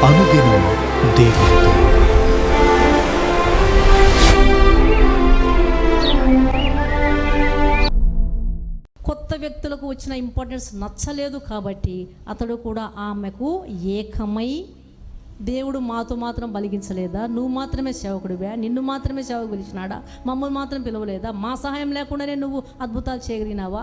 అనుదినం దేవునితో. కొత్త వ్యక్తులకు వచ్చిన ఇంపార్టెన్స్ నచ్చలేదు కాబట్టి అతడు కూడా ఆమెకు ఏకమై, దేవుడు మాతో మాత్రం బలిగించలేదా? నువ్వు మాత్రమే సేవకుడివా? నిన్ను మాత్రమే సేవకు పిలిచినాడా? మమ్మల్ని మాత్రం పిలవలేదా? మా సహాయం లేకుండానే నువ్వు అద్భుతాలు చేయగలిగినావా?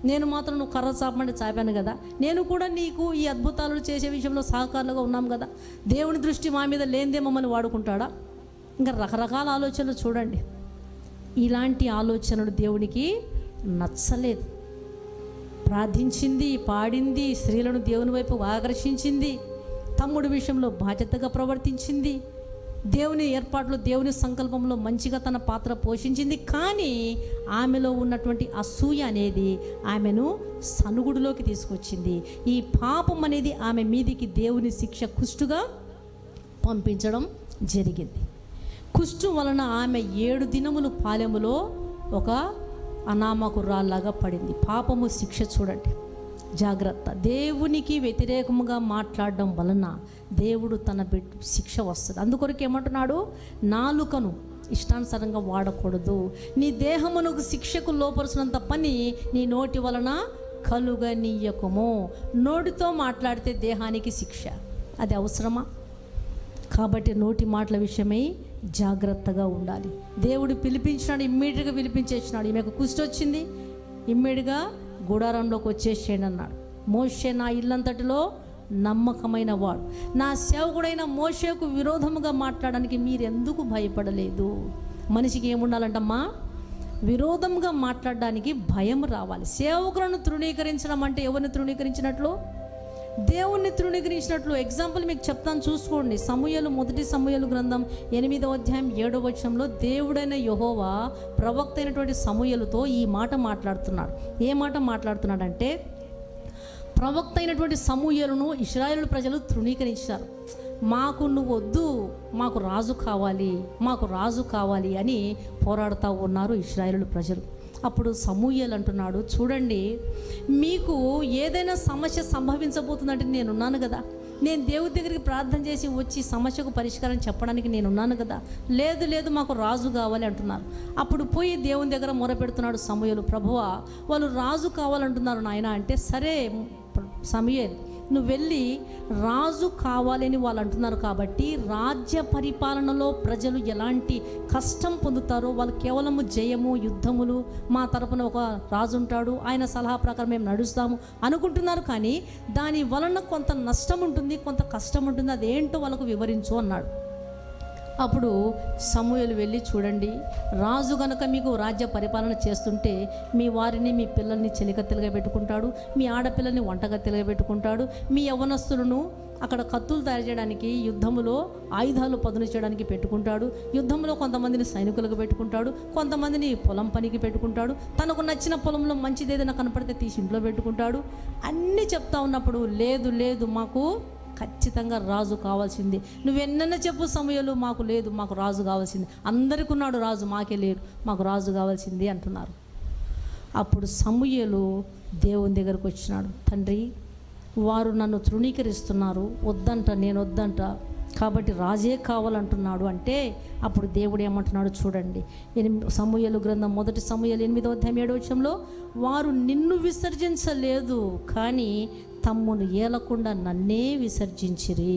నేను మాత్రం నువ్వు కర్ర చాపమంటే చాపాను కదా. నేను కూడా నీకు ఈ అద్భుతాలు చేసే విషయంలో సహకారులుగా ఉన్నాం కదా. దేవుని దృష్టి మా మీద లేనిదే మమ్మల్ని వాడుకుంటాడా? ఇంకా రకరకాల ఆలోచనలు చూడండి. ఇలాంటి ఆలోచనలు దేవునికి నచ్చలేదు. ప్రార్థించింది, పాడింది, స్త్రీలను దేవుని వైపు ఆకర్షించింది, తమ్ముడి విషయంలో బాధ్యతగా ప్రవర్తించింది, దేవుని ఏర్పాట్లు, దేవుని సంకల్పంలో మంచిగా తన పాత్ర పోషించింది. కానీ ఆమెలో ఉన్నటువంటి అసూయ అనేది ఆమెను సనుగుడులోకి తీసుకొచ్చింది. ఈ పాపం అనేది ఆమె మీదికి దేవుని శిక్ష కుష్టుగా పంపించడం జరిగింది. కుష్టు వలన ఆమె 7 దినములు పాలెములో ఒక అనామకురాల్లాగా పడింది. పాపము శిక్ష చూడండి, జాగ్రత్త. దేవునికి వ్యతిరేకంగా మాట్లాడడం వలన దేవుడు తన శిక్ష వస్తుంది. అందుకొరకు ఏమంటున్నాడు? నాలుకను ఇష్టానుసారంగా వాడకూడదు. నీ దేహమునకు శిక్షకు లోపరుచినంత పని నీ నోటి వలన కలుగనీయకము. నోటితో మాట్లాడితే దేహానికి శిక్ష, అది అవసరమా? కాబట్టి నోటి మాటల విషయమై జాగ్రత్తగా ఉండాలి. దేవుడు పిలిపించినాడు, ఇమ్మీడియట్గా పిలిపించేసినాడు. ఈమెకు కుష్టి వచ్చింది, ఇమ్మీడియట్గా గుడారంలోకి వచ్చేసేయండి అన్నాడు. మోషే నా ఇల్లంతటిలో నమ్మకమైన వాడు, నా సేవకుడైన మోషేకు విరోధముగా మాట్లాడడానికి మీరెందుకు భయపడలేదు? మనిషికి ఏముండాలంటమ్మా? విరోధంగా మాట్లాడడానికి భయం రావాలి. సేవకులను తృణీకరించడం అంటే ఎవరిని తృణీకరించినట్లు? దేవుణ్ణి తృణీకరించినట్లు. ఎగ్జాంపుల్ మీకు చెప్తాను, చూసుకోండి. సమూయేలు, 1 సమూయేలు గ్రంథం 8వ అధ్యాయం 7వ వచనంలో దేవుడైన యెహోవా ప్రవక్త అయినటువంటి సమూయేలుతో ఈ మాట మాట్లాడుతున్నాడు. ఏ మాట మాట్లాడుతున్నాడంటే, ప్రవక్త అయినటువంటి సమూయేలును ఇశ్రాయేలు ప్రజలు తృణీకరించారు. మాకు నువ్వు వద్దు, మాకు రాజు కావాలి, మాకు రాజు కావాలి అని పోరాడుతూ ఉన్నారు ఇశ్రాయేలు ప్రజలు. అప్పుడు సమూయేలు అంటున్నాడు, చూడండి, మీకు ఏదైనా సమస్య సంభవించబోతుందంటే నేనున్నాను కదా. నేను దేవుడి దగ్గరికి ప్రార్థన చేసి వచ్చి సమస్యకు పరిష్కారం చెప్పడానికి నేనున్నాను కదా. లేదు లేదు, మాకు రాజు కావాలి అంటున్నారు. అప్పుడు పోయి దేవుని దగ్గర మొరపెడుతున్నాడు సమూయేలు, ప్రభువా వాళ్ళు రాజు కావాలంటున్నారు నాయన అంటే, సరే సమూయేలు నువ్వు వెళ్ళి రాజు కావాలని వాళ్ళు అంటున్నారు కాబట్టి రాజ్య పరిపాలనలో ప్రజలు ఎలాంటి కష్టం పొందుతారో, వాళ్ళు కేవలము జయము, యుద్ధములు, మా తరపున ఒక రాజు ఉంటాడు, ఆయన సలహా ప్రకారం మేము నడుస్తాము అనుకుంటున్నారు. కానీ దాని వలన కొంత నష్టం ఉంటుంది, కొంత కష్టం ఉంటుంది, అదేంటో వాళ్ళకు వివరించు అన్నాడు. అప్పుడు సమూయేలు వెళ్ళి, చూడండి, రాజు గనక మీకు రాజ్య పరిపాలన చేస్తుంటే మీ వారిని, మీ పిల్లల్ని చెలికత్తెలుగా పెట్టుకుంటాడు, మీ ఆడపిల్లల్ని వంటగత్తెలుగా పెట్టుకుంటాడు, మీ యవ్వనస్తులను అక్కడ కత్తులు తయారు చేయడానికి, యుద్ధములో ఆయుధాలు పదును చేయడానికి పెట్టుకుంటాడు, యుద్ధంలో కొంతమందిని సైనికులకు పెట్టుకుంటాడు, కొంతమందిని పొలం పనికి పెట్టుకుంటాడు, తనకు నచ్చిన పొలంలో మంచిది ఏదైనా కనపడితే తీసి ఇంట్లో పెట్టుకుంటాడు. అన్నీ చెప్తా ఉన్నప్పుడు, లేదు లేదు, మాకు ఖచ్చితంగా రాజు కావాల్సింది. నువ్వెన్న చెప్పు సమూయేలు, మాకు లేదు, మాకు రాజు కావాల్సింది. అందరికీ ఉన్నాడు రాజు, మాకే లేడు, మాకు రాజు కావాల్సింది అంటున్నారు. అప్పుడు సమూయేలు దేవుని దగ్గరకు వచ్చినాడు, తండ్రి వారు నన్ను తృణీకరిస్తున్నారు, వద్దంట, నేను వద్దంట, కాబట్టి రాజే కావాలంటున్నాడు అంటే, అప్పుడు దేవుడు ఏమంటున్నాడు చూడండి. సమూయేలు గ్రంథం 1 సమూయేలు 8వ అధ్యాయం 7వ వచనంలో, వారు నిన్ను విసర్జించలేదు కానీ తమ్మును ఏలకుండా నన్నే విసర్జించిరి.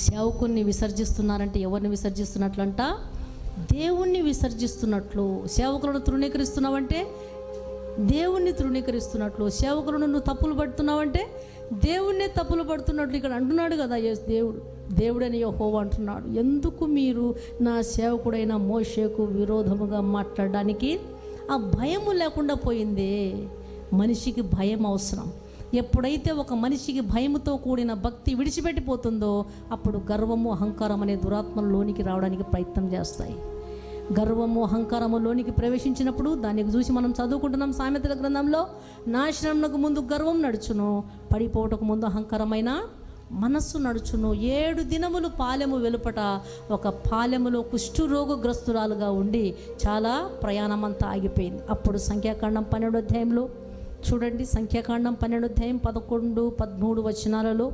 సేవకుని విసర్జిస్తున్నారంటే ఎవరిని విసర్జిస్తున్నట్లంట? దేవుణ్ణి విసర్జిస్తున్నట్లు. సేవకులను తృణీకరిస్తున్నావంటే దేవుణ్ణి తృణీకరిస్తున్నట్లు. సేవకులను నువ్వు తప్పులు పడుతున్నావంటే దేవుణ్ణే తప్పులు పడుతున్నట్లు ఇక్కడ అంటున్నాడు కదా దేవుడని యెహోవా అంటున్నాడు. ఎందుకు మీరు నా సేవకుడైన మోషేకు విరోధముగా మాట్లాడడానికి? ఆ భయము లేకుండా పోయిందే. మనిషికి భయం అవసరం. ఎప్పుడైతే ఒక మనిషికి భయముతో కూడిన భక్తి విడిచిపెట్టిపోతుందో అప్పుడు గర్వము, అహంకారం అనే దురాత్మలోనికి రావడానికి ప్రయత్నం చేస్తాయి. గర్వము, అహంకారము లోనికి ప్రవేశించినప్పుడు దానికి చూసి మనం చదువుకుంటున్నాం సామెతల గ్రంథంలో, నాశనమునకు ముందు గర్వం నడుచును, పడిపోవటకు ముందు అహంకారమైన మనస్సు నడుచును. 7 దినములు పాలెము వెలుపట ఒక పాలెములో కుష్ఠరోగగ్రస్తురాలుగా ఉండి చాలా ప్రయాణం అంతా ఆగిపోయింది. అప్పుడు సంఖ్యాకాండం 12వ అధ్యాయంలో చూడండి, సంఖ్యాకాండం 12:11-13 వచనాలలో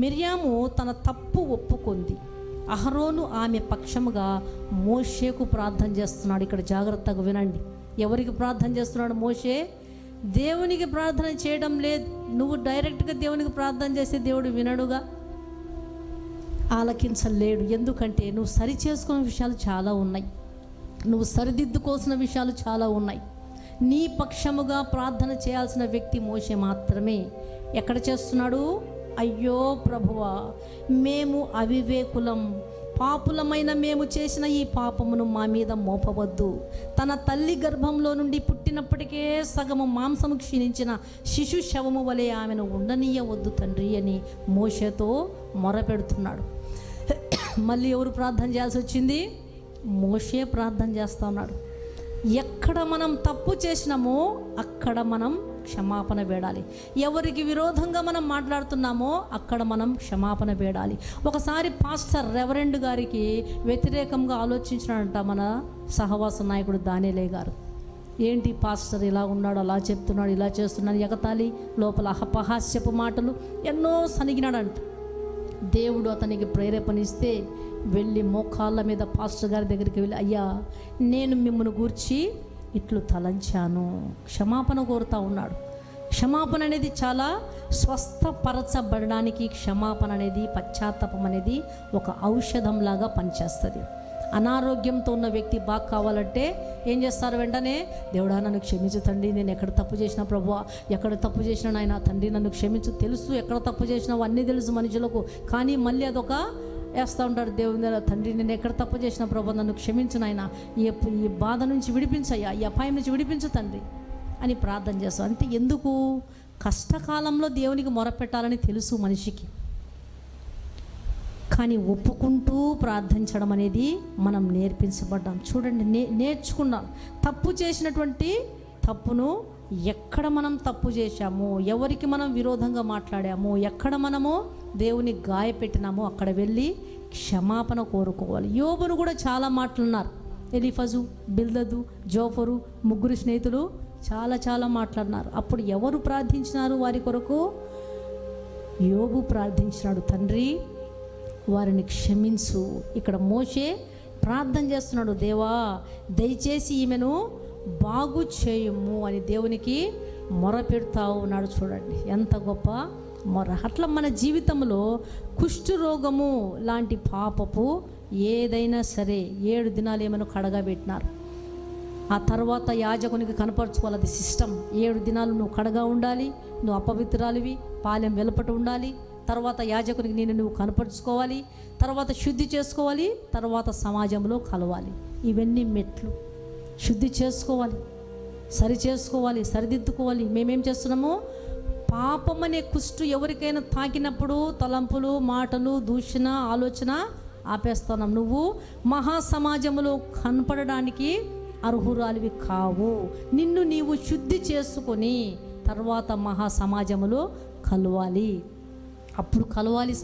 మిర్యాము తన తప్పు ఒప్పుకుంది. అహరోను ఆమె పక్షముగా మోషేకు ప్రార్థన చేస్తున్నాడు. ఇక్కడ జాగ్రత్తగా వినండి. ఎవరికి ప్రార్థన చేస్తున్నాడు మోషే? దేవునికి ప్రార్థన చేయడం లేదు. నువ్వు డైరెక్ట్గా దేవునికి ప్రార్థన చేస్తే దేవుడు వినడుగా, ఆలకించలేడు. ఎందుకంటే నువ్వు సరి చేసుకునే విషయాలు చాలా ఉన్నాయి, నువ్వు సరిదిద్దుకోవాల్సిన విషయాలు చాలా ఉన్నాయి. నీ పక్షముగా ప్రార్థన చేయాల్సిన వ్యక్తి మోషే మాత్రమే. ఎక్కడ చేస్తున్నాడు? అయ్యో ప్రభువా, మేము అవివేకులం, పాపులమైన మేము చేసిన ఈ పాపమును మా మీద మోపవద్దు. తన తల్లి గర్భంలో నుండి పుట్టినప్పటికే సగము మాంసము క్షీణించిన శిశు శవము వలె ఆమెను ఉండనీయవద్దు తండ్రి అని మోషేతో మొరపెడుతున్నాడు. మళ్ళీ ఎవరు ప్రార్థన చేయాల్సి వచ్చింది? మోషే ప్రార్థన చేస్తూ ఉన్నాడు. ఎక్కడ మనం తప్పు చేసినామో అక్కడ మనం క్షమాపణ వేడాలి. ఎవరికి విరోధంగా మనం మాట్లాడుతున్నామో అక్కడ మనం క్షమాపణ వేడాలి. ఒకసారి పాస్టర్ రెవరెండ్ గారికి వ్యతిరేకంగా ఆలోచించినాడంట మన సహవాస నాయకుడు దానియేలు గారు. ఏంటి పాస్టర్ ఇలా ఉన్నాడు, అలా చెప్తున్నాడు, ఇలా చేస్తున్నాడు, ఎగతాళి, లోపల అపహాస్యపు మాటలు ఎన్నో సనిగినాడంట. దేవుడు అతనికి ప్రేరేపణ ఇస్తే వెళ్ళి మోకాళ్ళ మీద పాస్టర్ గారి దగ్గరికి వెళ్ళి, అయ్యా నేను మిమ్మల్ని గూర్చి ఇట్లు తలంచాను, క్షమాపణ కోరుతూ ఉన్నాడు. క్షమాపణ అనేది చాలా స్వస్థపరచబడడానికి క్షమాపణ అనేది, పశ్చాత్తాపం అనేది ఒక ఔషధంలాగా పనిచేస్తుంది. అనారోగ్యంతో ఉన్న వ్యక్తి బాగా కావాలంటే ఏం చేస్తారు? వెంటనే దేవుడా నన్ను క్షమించు తండ్రి, నేను ఎక్కడ తప్పు చేసినా ప్రభువా, ఎక్కడ తప్పు చేసినా నాయన తండ్రి నన్ను క్షమించు. తెలుసు ఎక్కడ తప్పు చేసినావు, అన్నీ తెలుసు మనుషులకు, కానీ మళ్ళీ అదొక వేస్తూ ఉంటాడు దేవుని దగ్గర, తండ్రి నేను ఎక్కడ తప్పు చేసిన ప్రభు నన్ను క్షమించు నాయన, ఈ బాధ నుంచి విడిపించయ్యా, ఈ అపాయం నుంచి విడిపించు తండ్రి అని ప్రార్థన చేస్తాం. అంటే ఎందుకు? కష్టకాలంలో దేవునికి మొరపెట్టాలని తెలుసు మనిషికి, కానీ ఒప్పుకుంటూ ప్రార్థించడం అనేది మనం నేర్పించబడ్డాం. చూడండి, నేర్చుకున్నాం. తప్పు చేసినటువంటి తప్పును ఎక్కడ మనం తప్పు చేశామో, ఎవరికి మనం విరోధంగా మాట్లాడామో, ఎక్కడ మనము దేవుని గాయపెట్టినామో అక్కడ వెళ్ళి క్షమాపణ కోరుకోవాలి. యోబును కూడా చాలా మాట్లాడినారు. ఎలీఫజు, బిల్దదు, జోఫరు, ముగ్గురు స్నేహితులు చాలా మాట్లాడినారు. అప్పుడు ఎవరు ప్రార్థించినారు వారి కొరకు? యోబు ప్రార్థించినాడు, తండ్రి వారిని క్షమించు. ఇక్కడ మోషే ప్రార్థన చేస్తున్నాడు, దేవా దయచేసి ఈమెను బాగు చేయము అని దేవునికి మొర పెడతా ఉన్నాడు. చూడండి ఎంత గొప్ప మొర. అట్లా మన జీవితంలో కుష్ఠరోగము లాంటి పాపపు ఏదైనా సరే 7 దినాలు ఏమైనా కడగబెట్టినారు. ఆ తర్వాత యాజకునికి కనపరచుకోవాలి, అది సిస్టమ్. 7 దినాలు నువ్వు కడగా ఉండాలి, నువ్వు అపవిత్రాలివి, పాలెం వెలుపట ఉండాలి. తర్వాత యాజకునికి నువ్వు కనపరుచుకోవాలి, తర్వాత శుద్ధి చేసుకోవాలి, తర్వాత సమాజంలో కలవాలి. ఇవన్నీ మెట్లు. శుద్ధి చేసుకోవాలి, సరి చేసుకోవాలి, సరిదిద్దుకోవాలి. మేమేం చేస్తున్నాము? పాపం అనే కుష్టు ఎవరికైనా తాకినప్పుడు తలంపులు, మాటలు, దూషణ, ఆలోచన ఆపేస్తున్నాం. నువ్వు మహాసమాజంలో కనపడడానికి అర్హురాలివి కావు. నిన్ను నీవు శుద్ధి చేసుకొని తర్వాత మహాసమాజంలో కలవాలి. అప్పుడు కలవాలి.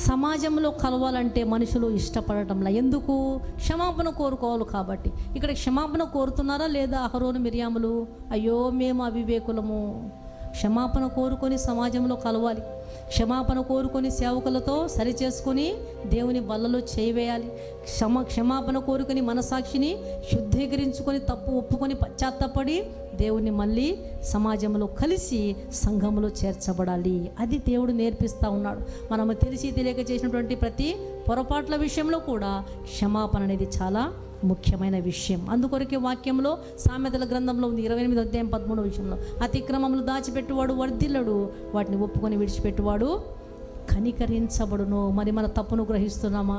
సమాజంలో కలవాలంటే మనుషులు ఇష్టపడటంలా. ఎందుకు? క్షమాపణ కోరుకోవాలి కాబట్టి. ఇక్కడ క్షమాపణ కోరుతున్నారా లేదా అహరోను మిర్యాములు? అయ్యో మేము అవివేకులము. క్షమాపణ కోరుకొని సమాజంలో కలవాలి. క్షమాపణ కోరుకొని సేవకులతో సరి చేసుకొని దేవుని బల్లలో చేయవేయాలి. క్షమాపణ కోరుకొని మనసాక్షిని శుద్ధీకరించుకొని తప్పు ఒప్పుకొని పశ్చాత్తపడి దేవుని మళ్ళీ సమాజంలో కలిసి సంఘంలో చేర్చబడాలి. అది దేవుడు నేర్పిస్తూ ఉన్నాడు. మనము తెలిసి తెలియక చేసినటువంటి ప్రతి పొరపాట్ల విషయంలో కూడా క్షమాపణ అనేది చాలా ముఖ్యమైన విషయం. అందుకొరకే వాక్యంలో సామెతల గ్రంథంలో ఉంది 28:13 విషయంలో, అతిక్రమములు దాచిపెట్టువాడు వర్ధిల్లడు, వాటిని ఒప్పుకొని విడిచిపెట్టువాడు కనికరించబడును. మరి మన తప్పును గ్రహిస్తున్నామా?